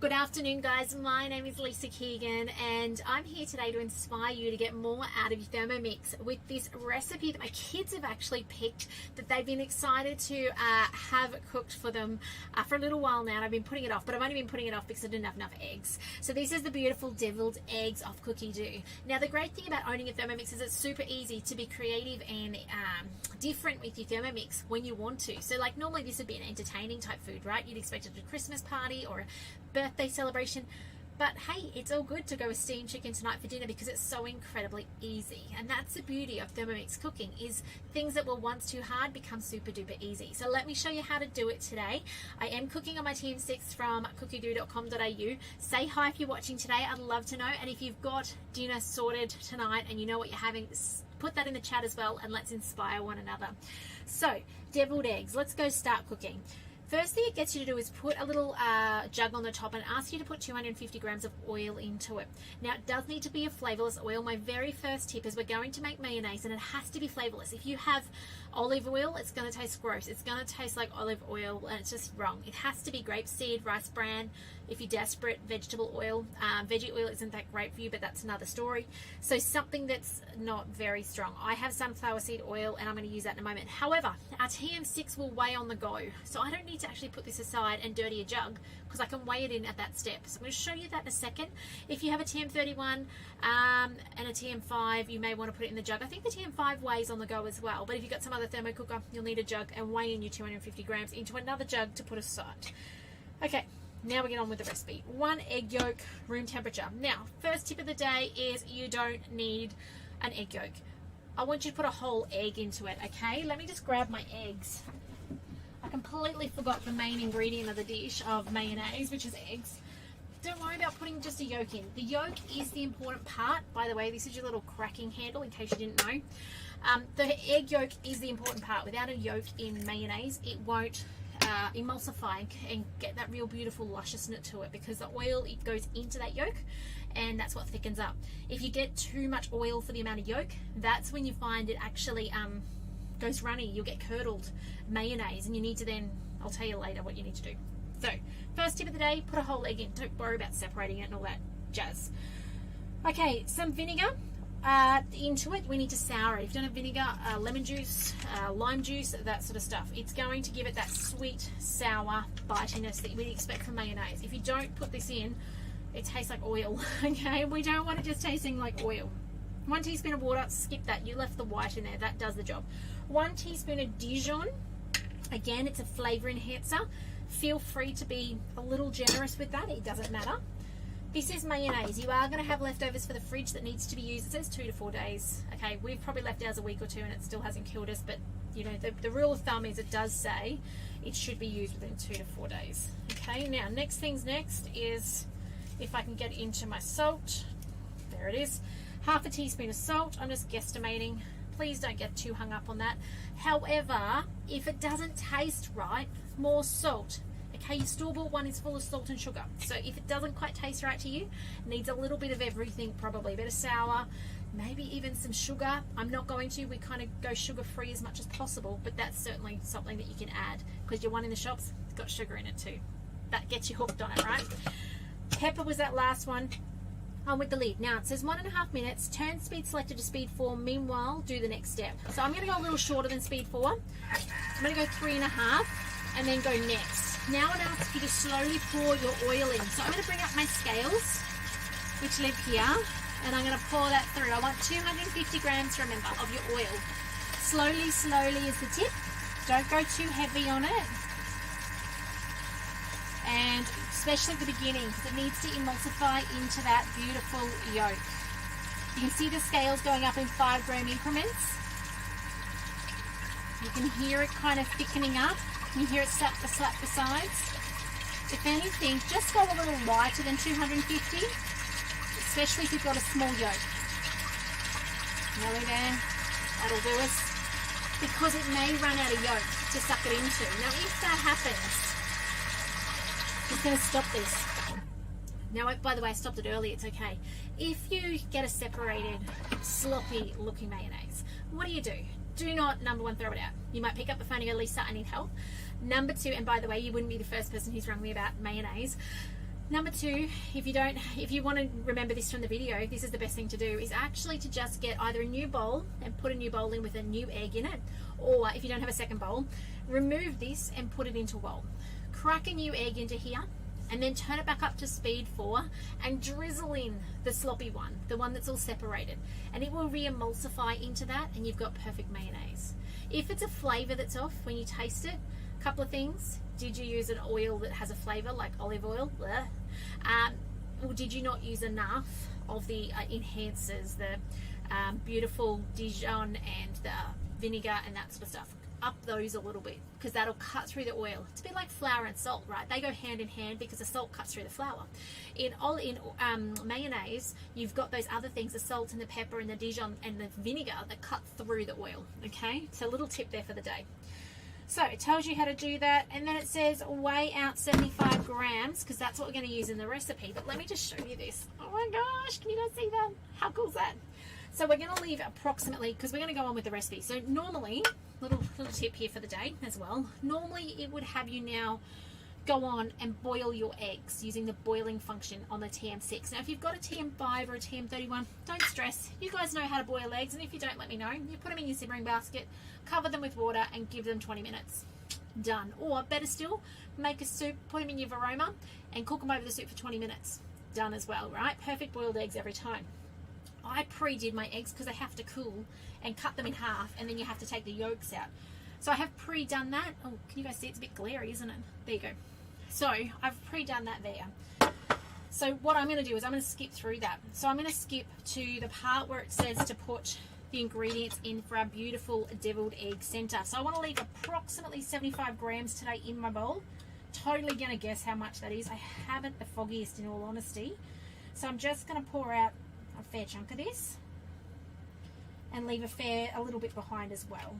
Good afternoon, guys. My name is Lisa Keegan and I'm here today to inspire you to get more out of your Thermomix with this recipe that my kids have actually picked, that they've been excited to have cooked for them for a little while now. And I've been putting it off, but I've only been putting it off because I didn't have enough eggs. So this is the beautiful deviled eggs off Cookie Dough. Now the great thing about owning a Thermomix is it's super easy to be creative and different with your Thermomix when you want to. So like normally this would be an entertaining type food, right? You'd expect it at a Christmas party or a birthday celebration, but hey, it's all good to go with steamed chicken tonight for dinner because it's so incredibly easy. And that's the beauty of Thermomix cooking, is things that were once too hard become super duper easy. So let me show you how to do it today. I am cooking on my TM6 from cookiedough.com.au. Say hi if you're watching today, I'd love to know. And if you've got dinner sorted tonight and you know what you're having, put that in the chat as well and let's inspire one another. So deviled eggs, let's go start cooking. First thing it gets you to do is put a little jug on the top and ask you to put 250 grams of oil into it. Now it does need to be a flavorless oil. My very first tip is we're going to make mayonnaise and it has to be flavorless. If you have olive oil, it's going to taste gross. It's going to taste like olive oil and it's just wrong. It has to be grapeseed, rice bran. If you're desperate, vegetable oil. Veggie oil isn't that great for you, but that's another story. So something that's not very strong. I have sunflower seed oil and I'm going to use that in a moment. However, our TM6 will weigh on the go. So I don't need to actually put this aside and dirty a jug because I can weigh it in at that step. So I'm going to show you that in a second. If you have a TM31 and a TM5, you may want to put it in the jug. I think the TM5 weighs on the go as well, but if you've got some other thermo cooker, you'll need a jug and weigh in your 250 grams into another jug to put aside. Okay, now we get on with the recipe. 1 egg yolk, room temperature. Now, first tip of the day is you don't need an egg yolk. I want you to put a whole egg into it, okay? Let me just grab my eggs. I completely forgot the main ingredient of the dish of mayonnaise, which is eggs. Don't worry about putting just a yolk in. The yolk is the important part. By the way, this is your little cracking handle in case you didn't know. The egg yolk is the important part. Without a yolk in mayonnaise, it won't emulsify and get that real beautiful lusciousness to it, because the oil, it goes into that yolk and that's what thickens up. If you get too much oil for the amount of yolk, that's when you find it actually goes runny. You'll get curdled mayonnaise and you need to then, I'll tell you later what you need to do. So first tip of the day, put a whole egg in. Don't worry about separating it and all that jazz. Okay, some vinegar into it. We need to sour it. If you don't have vinegar, lemon juice, lime juice, that sort of stuff. It's going to give it that sweet, sour bitiness that we'd expect from mayonnaise. If you don't put this in, it tastes like oil. Okay, we don't want it just tasting like oil. 1 teaspoon of water, skip that. You left the white in there. That does the job. 1 teaspoon of Dijon. Again, it's a flavor enhancer. Feel free to be a little generous with that. It doesn't matter. This is mayonnaise. You are going to have leftovers for the fridge that needs to be used. It says 2 to 4 days. Okay, we've probably left ours a week or two and it still hasn't killed us, but you know, the rule of thumb is it does say it should be used within 2 to 4 days. Okay, now next things next is, if I can get into my salt, there it is. 1/2 teaspoon of salt. I'm just guesstimating. Please don't get too hung up on that. However, if it doesn't taste right, more salt. Okay, your store-bought one is full of salt and sugar. So if it doesn't quite taste right to you, needs a little bit of everything probably. A bit of sour, maybe even some sugar. I'm not going to. We kind of go sugar-free as much as possible, but that's certainly something that you can add because your one in the shops, it's got sugar in it too. That gets you hooked on it, right? Pepper was that last one. On with the lid. Now it says 1.5 minutes. Turn speed selected to speed 4. Meanwhile, do the next step. So I'm going to go a little shorter than speed 4. I'm going to go 3.5 and then go next. Now it asks you to slowly pour your oil in. So I'm going to bring up my scales, which live here, and I'm going to pour that through. I want 250 grams, remember, of your oil. Slowly, slowly is the tip. Don't go too heavy on it. And especially at the beginning, because it needs to emulsify into that beautiful yolk. You can see the scales going up in 5 gram increments. You can hear it kind of thickening up. You hear it slap the sides. If anything, just go a little lighter than 250, especially if you've got a small yolk. Nearly there. That'll do us. Because it may run out of yolk to suck it into. Now if that happens, just going to stop this. Now, by the way, I stopped it early. It's okay. If you get a separated, sloppy looking mayonnaise, what do? Do not, number 1, throw it out. You might pick up the phone and go, Lisa, I need help. Number 2, and by the way, you wouldn't be the first person who's rung me about mayonnaise. Number two, if you want to remember this from the video, this is the best thing to do, is actually to just get either a new bowl and put a new bowl in with a new egg in it, or if you don't have a second bowl, remove this and put it into a bowl. Crack a new egg into here, and then turn it back up to speed 4 and drizzle in the sloppy one, the one that's all separated, and it will re-emulsify into that, and you've got perfect mayonnaise. If it's a flavor that's off when you taste it, a couple of things: did you use an oil that has a flavor like olive oil? Blech. Or did you not use enough of the enhancers, the beautiful Dijon and the vinegar and that sort of stuff? Up those a little bit, because that'll cut through the oil. It's a bit like flour and salt, right? They go hand in hand because the salt cuts through the flour. In mayonnaise, you've got those other things, the salt and the pepper and the Dijon and the vinegar that cut through the oil, okay? So a little tip there for the day. So it tells you how to do that, and then it says weigh out 75 grams, because that's what we're going to use in the recipe. But let me just show you this. Oh my gosh, can you guys see that? How cool is that? So we're going to leave approximately, because we're going to go on with the recipe. So normally, little tip here for the day as well, normally it would have you now go on and boil your eggs using the boiling function on the TM6. Now if you've got a TM5 or a TM31, don't stress. You guys know how to boil eggs, and if you don't, let me know. You put them in your simmering basket, cover them with water, and give them 20 minutes. Done. Or better still, make a soup, put them in your varoma, and cook them over the soup for 20 minutes. Done as well, right? Perfect boiled eggs every time. I pre-did my eggs because they have to cool, and cut them in half, and then you have to take the yolks out. So I have pre-done that. Oh, can you guys see? It's a bit glary, isn't it? There you go. So I've pre-done that there. So what I'm going to do is I'm going to skip through that. So I'm going to skip to the part where it says to put the ingredients in for our beautiful deviled egg center. So I want to leave approximately 75 grams today in my bowl. Totally going to guess how much that is. I haven't the foggiest, in all honesty. So I'm just going to pour out a fair chunk of this and leave a little bit behind as well.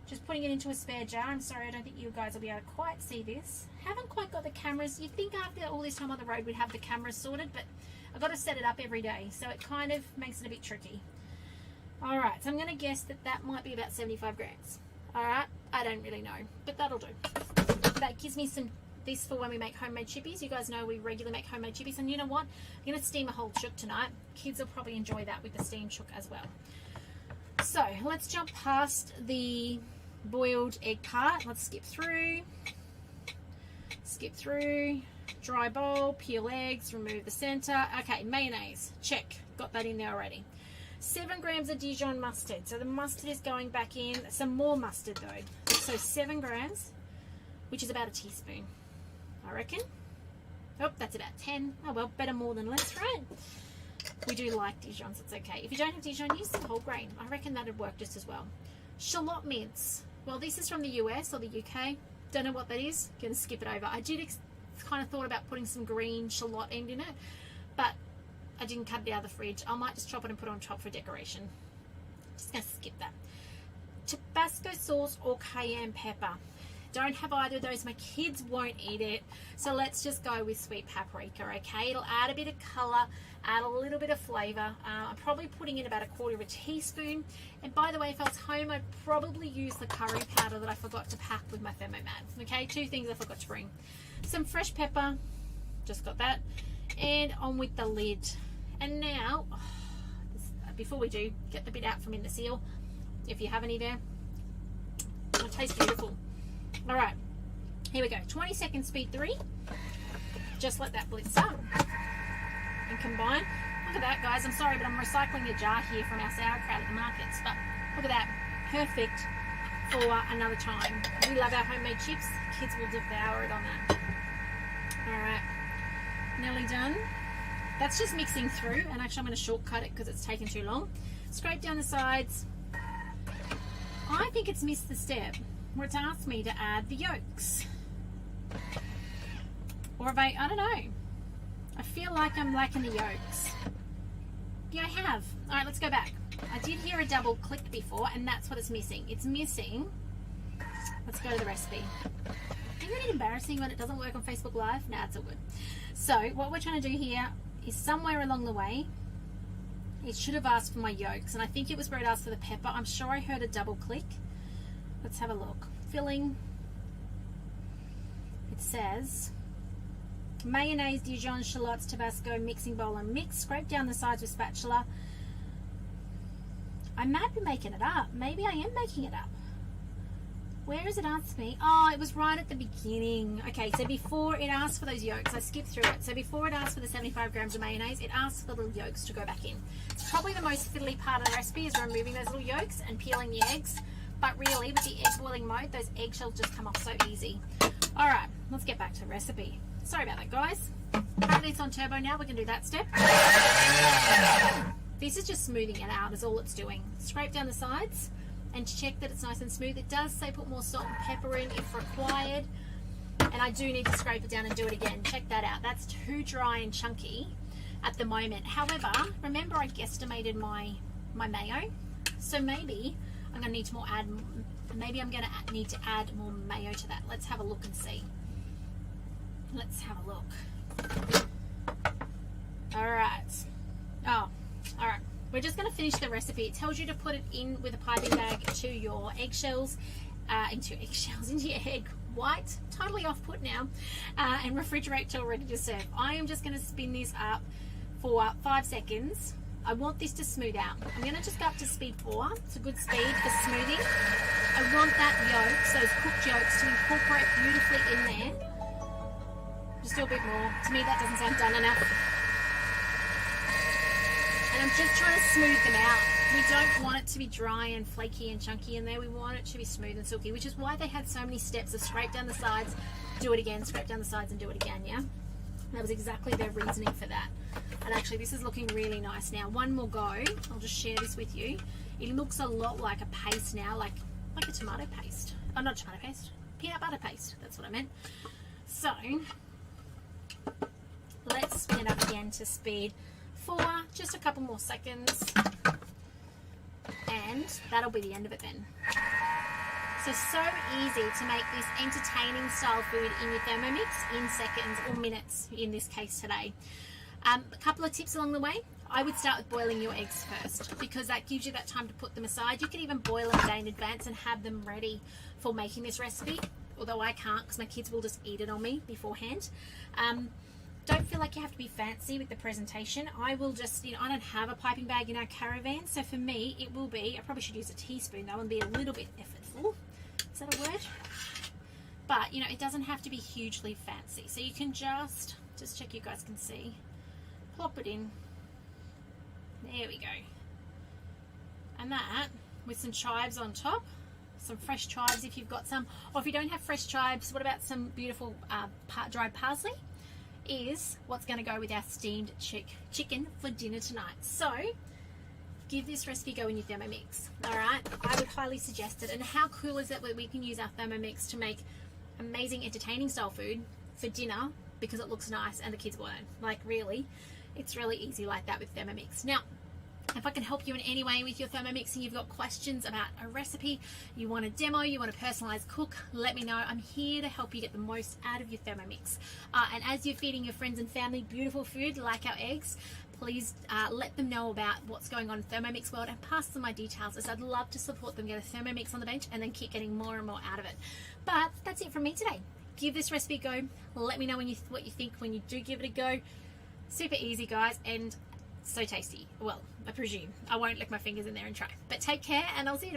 Just putting it into a spare jar. I'm sorry, I don't think you guys will be able to quite see this. Haven't quite got the cameras. You'd think after all this time on the road we'd have the cameras sorted, but I've got to set it up every day, so it kind of makes it a bit tricky. Alright, so I'm going to guess that that might be about 75 grams. Alright, I don't really know, but that'll do. That gives me this for when we make homemade chippies. You guys know we regularly make homemade chippies, and you know what? I'm going to steam a whole chook tonight. Kids will probably enjoy that with the steam chook as well. So let's jump past the boiled egg part. Let's skip through, dry bowl, peel eggs, remove the center. Okay, mayonnaise, check, got that in there already. 7 grams of Dijon mustard, so the mustard is going back in. Some more mustard though, so 7 grams, which is about a teaspoon, I reckon. Oh, that's about 10. Oh well, better more than less, right? We do like Dijon, so it's okay. If you don't have Dijon, use some whole grain. I reckon that'd work just as well. Shallot mince. Well, this is from the US or the UK. Don't know what that is. Gonna skip it over. I did kind of thought about putting some green shallot end in it, but I didn't cut it out of the fridge. I might just chop it and put it on top for decoration. Just gonna skip that. Tabasco sauce or cayenne pepper. Don't have either of those. My kids won't eat it, so let's just go with sweet paprika, okay? It'll add a bit of color, add a little bit of flavor. I'm probably putting in about 1/4 teaspoon. And by the way, if I was home, I'd probably use the curry powder that I forgot to pack with my Thermomix, okay? 2 things I forgot to bring. Some fresh pepper, just got that, and on with the lid. And now, before we do, get the bit out from in the seal, if you have any there. It tastes beautiful. All right, here we go. 20 seconds, speed 3. Just let that blitz up and combine. Look at that, guys. I'm sorry, but I'm recycling a jar here from our sauerkraut at the markets. But look at that. Perfect for another time. We love our homemade chips. Kids will devour it on that. All right, nearly done. That's just mixing through, and actually I'm going to shortcut it because it's taken too long. Scrape down the sides. I think it's missed the step where it's asked me to add the yolks. Or have I don't know. I feel like I'm lacking the yolks. Yeah, I have. All right, let's go back. I did hear a double click before, and that's what it's missing. It's missing. Let's go to the recipe. Isn't it embarrassing when it doesn't work on Facebook Live? Nah, it's all good. So what we're trying to do here is somewhere along the way, it should have asked for my yolks, and I think it was where it asked for the pepper. I'm sure I heard a double click. Let's have a look. Filling. It says mayonnaise, Dijon, shallots, Tabasco, mixing bowl and mix. Scrape down the sides with spatula. I might be making it up. Maybe I am making it up. Where does it ask me? Oh, it was right at the beginning. Okay, so before it asks for those yolks, I skipped through it. So before it asks for the 75 grams of mayonnaise, it asks for the little yolks to go back in. It's probably the most fiddly part of the recipe is removing those little yolks and peeling the eggs. But really, with the egg boiling mode, those eggshells just come off so easy. All right, let's get back to the recipe. Sorry about that, guys. Apparently it's on turbo now. We can do that step. This is just smoothing it out is all it's doing. Scrape down the sides and check that it's nice and smooth. It does say put more salt and pepper in if required. And I do need to scrape it down and do it again. Check that out. That's too dry and chunky at the moment. However, remember I guesstimated my mayo. So maybe I'm going to need to need to add more mayo to that. Let's have a look and see. Let's have a look. All right. Oh, all right. We're just going to finish the recipe. It tells you to put it in with a piping bag to your eggshells, into your egg white. Totally off put now. And refrigerate till ready to serve. I am just going to spin this up for 5 seconds. I want this to smooth out. I'm going to just go up to speed 4. It's a good speed for smoothing. I want that yolks, those cooked yolks, to incorporate beautifully in there. Just do a bit more. To me, that doesn't sound done enough. And I'm just trying to smooth them out. We don't want it to be dry and flaky and chunky in there. We want it to be smooth and silky, which is why they had so many steps of scrape down the sides, do it again, scrape down the sides and do it again, yeah? That was exactly their reasoning for that. And actually, this is looking really nice now. One more go. I'll just share this with you. It looks a lot like a paste now, like a tomato paste. Oh, not tomato paste. Peanut butter paste. That's what I meant. So, let's spin it up again to speed 4. Just a couple more seconds. And that'll be the end of it then. So easy to make this entertaining style food in your Thermomix in seconds or minutes in this case today. A couple of tips along the way. I would start with boiling your eggs first because that gives you that time to put them aside. You can even boil them a day in advance and have them ready for making this recipe, although I can't because my kids will just eat it on me beforehand. Don't feel like you have to be fancy with the presentation. I will just, I don't have a piping bag in our caravan, so for me it will be, I probably should use a teaspoon though and be a little bit effortful. Is that a word? But, it doesn't have to be hugely fancy. So you can just check you guys can see. Plop it in. There we go. And that, with some chives on top, some fresh chives if you've got some. Or if you don't have fresh chives, what about some beautiful dried parsley? Is what's going to go with our steamed chicken for dinner tonight. So, give this recipe a go in your Thermomix. Alright, I would highly suggest it. And how cool is it that we can use our Thermomix to make amazing entertaining style food for dinner because it looks nice and the kids won't. Like really, it's really easy like that with Thermomix. Now, if I can help you in any way with your Thermomix and you've got questions about a recipe, you want a demo, you want a personalized cook, let me know. I'm here to help you get the most out of your Thermomix. And as you're feeding your friends and family beautiful food like our eggs, please let them know about what's going on in Thermomix world and pass them my details, as I'd love to support them get a Thermomix on the bench and then keep getting more and more out of it. But that's it from me today. Give this recipe a go. Let me know what you think when you do give it a go. Super easy, guys, and so tasty. Well, I presume. I won't lick my fingers in there and try. But take care, and I'll see you tomorrow.